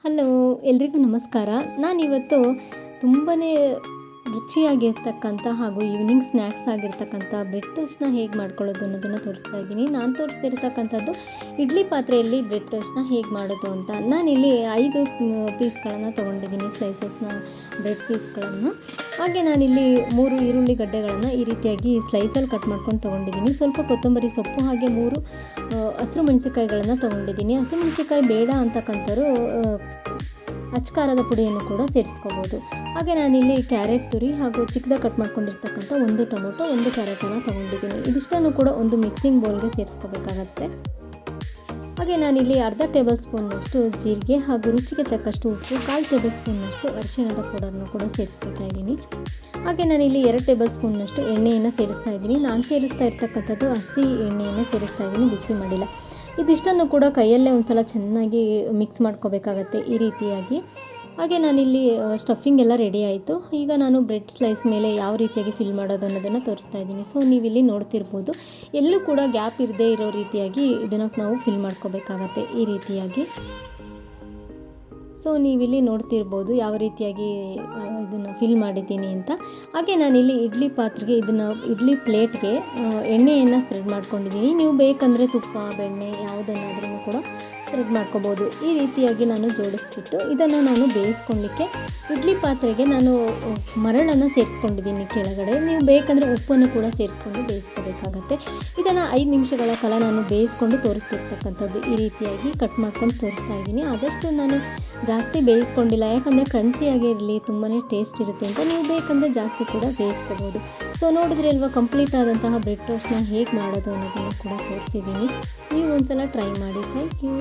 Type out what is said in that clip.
Hello, ಎಲ್ರಿಗೂ ನಮಸ್ಕಾರ. ನಾನಿವತ್ತು ತುಂಬಾ ರುಚಿಯಾಗಿರ್ತಕ್ಕಂಥ ಹಾಗೂ ಈವ್ನಿಂಗ್ ಸ್ನ್ಯಾಕ್ಸ್ ಆಗಿರ್ತಕ್ಕಂಥ ಬ್ರೆಡ್ ಟೋಸ್ಟ್ನ ಹೇಗೆ ಮಾಡ್ಕೊಳ್ಳೋದು ಅನ್ನೋದನ್ನು ತೋರಿಸ್ತಾ ಇದ್ದೀನಿ. ನಾನು ತೋರಿಸ್ತಿರ್ತಕ್ಕಂಥದ್ದು ಇಡ್ಲಿ ಪಾತ್ರೆಯಲ್ಲಿ ಬ್ರೆಡ್ ಟೋಸ್ಟ್ನ ಹೇಗೆ ಮಾಡೋದು ಅಂತ. ನಾನಿಲ್ಲಿ 5 ಪೀಸ್ಗಳನ್ನು ತೊಗೊಂಡಿದ್ದೀನಿ, ಸ್ಲೈಸಸ್ನ ಬ್ರೆಡ್ ಪೀಸ್ಗಳನ್ನು. ಹಾಗೆ ನಾನಿಲ್ಲಿ 3 ಈರುಳ್ಳಿ ಗಡ್ಡೆಗಳನ್ನು ಈ ರೀತಿಯಾಗಿ ಸ್ಲೈಸಲ್ಲಿ ಕಟ್ ಮಾಡ್ಕೊಂಡು ತೊಗೊಂಡಿದ್ದೀನಿ. ಸ್ವಲ್ಪ ಕೊತ್ತಂಬರಿ ಸೊಪ್ಪು ಹಾಗೆ 3 ಹಸಿರು ಮೆಣಸಿಕಾಯಿಗಳನ್ನು ತೊಗೊಂಡಿದ್ದೀನಿ. ಹಸಿರು ಮೆಣಸಿಕಾಯಿ ಬೇಡ ಅಂತಕ್ಕಂಥವ್ರು ಅಚ್ಕಾರದ ಪುಡಿಯನ್ನು ಕೂಡ ಸೇರಿಸ್ಕೋಬೋದು. ಹಾಗೆ ನಾನಿಲ್ಲಿ ಕ್ಯಾರೆಟ್ ತುರಿ ಹಾಗೂ ಚಿಕ್ಕದಾಗಿ ಕಟ್ ಮಾಡ್ಕೊಂಡಿರ್ತಕ್ಕಂಥ 1 ಟೊಮೊಟೊ 1 ಕ್ಯಾರೆಟನ್ನು ತೊಗೊಂಡಿದ್ದೀನಿ. ಇದಿಷ್ಟನ್ನು ಕೂಡ ಒಂದು ಮಿಕ್ಸಿಂಗ್ ಬೌಲ್ಗೆ ಸೇರಿಸ್ಕೋಬೇಕಾಗತ್ತೆ. ಹಾಗೆ ನಾನಿಲ್ಲಿ ಅರ್ಧ ಟೇಬಲ್ ಸ್ಪೂನ್ನಷ್ಟು ಜೀರಿಗೆ ಹಾಗೂ ರುಚಿಗೆ ತಕ್ಕಷ್ಟು ಉಪ್ಪು, 1/4 ಟೇಬಲ್ ಸ್ಪೂನ್ನಷ್ಟು ಅರಿಶಿಣದ ಪೌಡರ್ನು ಕೂಡ ಸೇರಿಸ್ಕೊತಾ ಇದ್ದೀನಿ. ಹಾಗೆ ನಾನಿಲ್ಲಿ 2 ಟೇಬಲ್ ಸ್ಪೂನ್ನಷ್ಟು ಎಣ್ಣೆಯನ್ನು ಸೇರಿಸ್ತಾ ಇದ್ದೀನಿ. ನಾನು ಸೇರಿಸ್ತಾ ಇರ್ತಕ್ಕಂಥದ್ದು ಹಸಿ ಎಣ್ಣೆಯನ್ನು ಸೇರಿಸ್ತಾ ಇದ್ದೀನಿ, ಬಿಸಿ ಮಾಡಿಲ್ಲ. ಇದಿಷ್ಟನ್ನು ಕೂಡ ಕೈಯಲ್ಲೇ ಒಂದು ಸಲ ಚೆನ್ನಾಗಿ ಮಿಕ್ಸ್ ಮಾಡ್ಕೋಬೇಕಾಗತ್ತೆ ಈ ರೀತಿಯಾಗಿ. ಹಾಗೆ ನಾನಿಲ್ಲಿ ಸ್ಟಫಿಂಗ್ ಎಲ್ಲ ರೆಡಿ ಆಯಿತು. ಈಗ ನಾನು ಬ್ರೆಡ್ ಸ್ಲೈಸ್ ಮೇಲೆ ಯಾವ ರೀತಿಯಾಗಿ ಫಿಲ್ ಮಾಡೋದು ಅನ್ನೋದನ್ನು ತೋರಿಸ್ತಾ ಇದ್ದೀನಿ. ಸೊ ನೀವಿಲ್ಲಿ ನೋಡ್ತಿರ್ಬೋದು, ಎಲ್ಲೂ ಕೂಡ ಗ್ಯಾಪ್ ಇರದೇ ಇರೋ ರೀತಿಯಾಗಿ ಇದನ್ನು ನಾವು ಫಿಲ್ ಮಾಡ್ಕೋಬೇಕಾಗತ್ತೆ ಈ ರೀತಿಯಾಗಿ. ಸೊ ನೀವಿಲ್ಲಿ ನೋಡ್ತಿರ್ಬೋದು ಯಾವ ರೀತಿಯಾಗಿ ಇದನ್ನು ಫಿಲ್ ಮಾಡಿದ್ದೀನಿ ಅಂತ. ಹಾಗೆ ನಾನಿಲ್ಲಿ ಇಡ್ಲಿ ಪಾತ್ರೆಗೆ ಇಡ್ಲಿ ಪ್ಲೇಟ್ಗೆ ಎಣ್ಣೆಯನ್ನು ಸ್ಪ್ರೆಡ್ ಮಾಡ್ಕೊಂಡಿದ್ದೀನಿ. ನೀವು ಬೇಕಂದರೆ ತುಪ್ಪ, ಬೆಣ್ಣೆ ಯಾವುದನ್ನಾದ್ರೂ ಕೂಡ ಸ್ಪ್ರೆಡ್ ಮಾಡ್ಕೋಬೋದು. ಈ ರೀತಿಯಾಗಿ ನಾನು ಜೋಡಿಸ್ಬಿಟ್ಟು ಇದನ್ನು ನಾನು ಬೇಯಿಸ್ಕೊಳ್ಳಿಕ್ಕೆ ಇಡ್ಲಿ ಪಾತ್ರೆಗೆ ನಾನು ಮರಳನ್ನು ಸೇರಿಸ್ಕೊಂಡಿದ್ದೀನಿ ಕೆಳಗಡೆ. ನೀವು ಬೇಕಂದರೆ ಉಪ್ಪನ್ನು ಕೂಡ ಸೇರಿಸ್ಕೊಂಡು ಬೇಯಿಸ್ಕೋಬೇಕಾಗತ್ತೆ. ಇದನ್ನು 5 ನಿಮಿಷಗಳ ಕಾಲ ನಾನು ಬೇಯಿಸ್ಕೊಂಡು ತೋರಿಸ್ತಿರ್ತಕ್ಕಂಥದ್ದು. ಈ ರೀತಿಯಾಗಿ ಕಟ್ ಮಾಡ್ಕೊಂಡು ತೋರಿಸ್ತಾ ಇದ್ದೀನಿ. ಆದಷ್ಟು ನಾನು ಜಾಸ್ತಿ ಬೇಯಿಸ್ಕೊಂಡಿಲ್ಲ, ಯಾಕಂದರೆ ಕ್ರಂಚಿಯಾಗಿ ಇರಲಿ, ತುಂಬಾ ಟೇಸ್ಟ್ ಇರುತ್ತೆ ಅಂತ. ನೀವು ಬೇಕಂದರೆ ಜಾಸ್ತಿ ಕೂಡ ಬೇಯಿಸ್ಕೋಬೋದು. ಸೊ ನೋಡಿದ್ರೆ ಅಲ್ವಾ, ಕಂಪ್ಲೀಟ್ ಆದಂತಹ ಬ್ರೆಡ್ ಟೋಸ್ಟ್ನ ಹೇಗೆ ಮಾಡೋದು ಅನ್ನೋದನ್ನು ಕೂಡ ತೋರಿಸಿದ್ದೀನಿ. ನೀವು ಒಂದ್ಸಲ ಟ್ರೈ ಮಾಡಿ. Thank you.